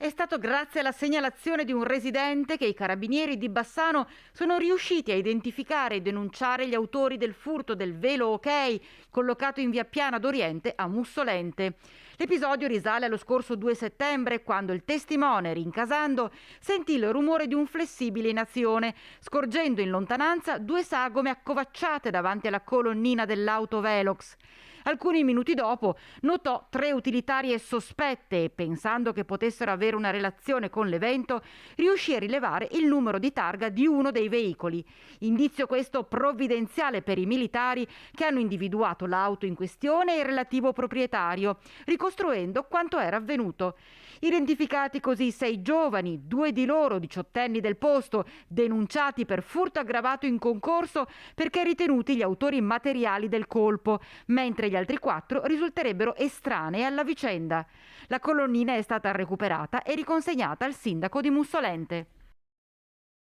È stato grazie alla segnalazione di un residente che i carabinieri di Bassano sono riusciti a identificare e denunciare gli autori del furto del velo OK collocato in via Piana d'Oriente a Mussolente. L'episodio risale allo scorso 2 settembre, quando il testimone, rincasando, sentì il rumore di un flessibile in azione, scorgendo in lontananza 2 sagome accovacciate davanti alla colonnina dell'auto Velox. Alcuni minuti dopo notò 3 utilitarie sospette e, pensando che potessero avere una relazione con l'evento, riuscì a rilevare il numero di targa di uno dei veicoli. Indizio questo provvidenziale per i militari, che hanno individuato l'auto in questione e il relativo proprietario, ricostruendo quanto era avvenuto. Identificati così 6 giovani, 2 di loro diciottenni del posto, denunciati per furto aggravato in concorso perché ritenuti gli autori materiali del colpo, mentre gli altri 4 risulterebbero estranei alla vicenda. La colonnina è stata recuperata e riconsegnata al sindaco di Mussolente.